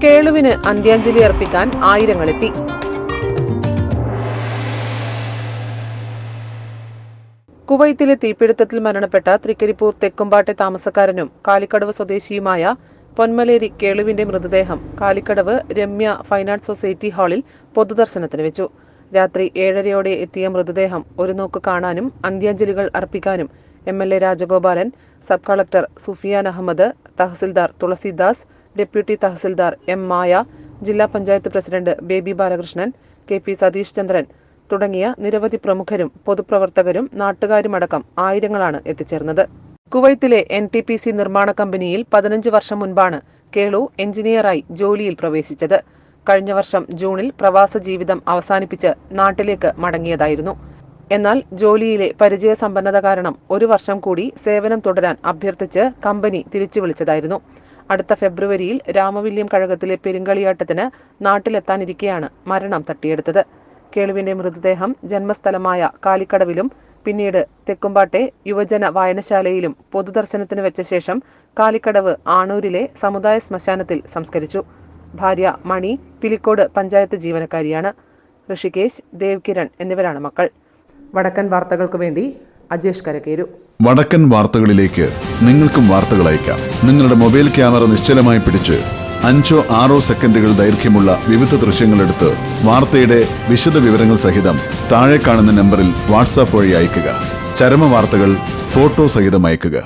കേളുവിന് അന്ത്യാഞ്ജലി അർപ്പിക്കാൻ ആയിരങ്ങളെത്തി. കുവൈത്തിലെ തീപിടുത്തത്തിൽ മരണപ്പെട്ട തൃക്കരിപ്പൂർ തെക്കുംപാട്ടെ താമസക്കാരനും കാലിക്കടവ് സ്വദേശിയുമായ പൊന്മലേരി കേളുവിന്റെ മൃതദേഹം Kalikkadavu Ramya fine arts society ഹാളിൽ പൊതുദർശനത്തിന് വെച്ചു. രാത്രി 7:30 എത്തിയ മൃതദേഹം ഒരു നോക്ക് കാണാനും അന്ത്യാഞ്ജലികൾ അർപ്പിക്കാനും MLA Rajagopalan, sub collector Sufiyan Ahmed, tahsildar Thulasidas, deputy tahsildar M. Maya, ജില്ലാ പഞ്ചായത്ത് പ്രസിഡന്റ് ബേബി ബാലകൃഷ്ണൻ, KP സതീഷ് ചന്ദ്രൻ തുടങ്ങിയ നിരവധി പ്രമുഖരും പൊതുപ്രവർത്തകരും നാട്ടുകാരുമടക്കം ആയിരങ്ങളാണ് എത്തിച്ചേർന്നത്. കുവൈത്തിലെ NTPC നിർമ്മാണ കമ്പനിയിൽ 15 വർഷം മുൻപാണ് കേളു എഞ്ചിനീയറായി ജോലിയിൽ പ്രവേശിച്ചത്. കഴിഞ്ഞ വർഷം ജൂണിൽ പ്രവാസ ജീവിതം അവസാനിപ്പിച്ച് നാട്ടിലേക്ക് മടങ്ങിയതായിരുന്നു. എന്നാൽ ജോലിയിലെ പരിചയസമ്പന്നത കാരണം 1 വർഷം കൂടി സേവനം തുടരാൻ അഭ്യർത്ഥിച്ച് കമ്പനി തിരിച്ചു വിളിച്ചതായിരുന്നു. അടുത്ത ഫെബ്രുവരിയിൽ രാമവില്യം കഴകത്തിലെ പെരുങ്കളിയാട്ടത്തിന് നാട്ടിലെത്താനിരിക്കെയാണ് മരണം തട്ടിയെടുത്തത്. കേളുവിന്റെ മൃതദേഹം ജന്മസ്ഥലമായ കാലിക്കടവിലും പിന്നീട് തെക്കുംപാട്ടെ യുവജന വായനശാലയിലും പൊതുദർശനത്തിന് വെച്ച ശേഷം കാലിക്കടവ് ആണൂരിലെ സമുദായ ശ്മശാനത്തിൽ സംസ്കരിച്ചു. ഭാര്യ മണി പിലിക്കോട് പഞ്ചായത്ത് ജീവനക്കാരിയാണ്. ഋഷികേശ്, ദേവ്കിരൺ എന്നിവരാണ് മക്കൾ. വടക്കൻ വാർത്തകൾക്കു വേണ്ടി അജേഷ് കരകേരു. വടക്കൻ വാർത്തകളിലേക്ക് നിങ്ങൾക്കും വാർത്തകൾ അയക്കാം. നിങ്ങളുടെ മൊബൈൽ ക്യാമറ നിശ്ചലമായി പിടിച്ച് 5-6 സെക്കൻഡുകൾ ദൈർഘ്യമുള്ള വിവിധ ദൃശ്യങ്ങളെടുത്ത് വാർത്തയുടെ വിശദ വിവരങ്ങൾ സഹിതം താഴെ കാണുന്ന നമ്പറിൽ വാട്സാപ്പ് വഴി അയയ്ക്കുക. ചരമ വാർത്തകൾ ഫോട്ടോ സഹിതം അയയ്ക്കുക.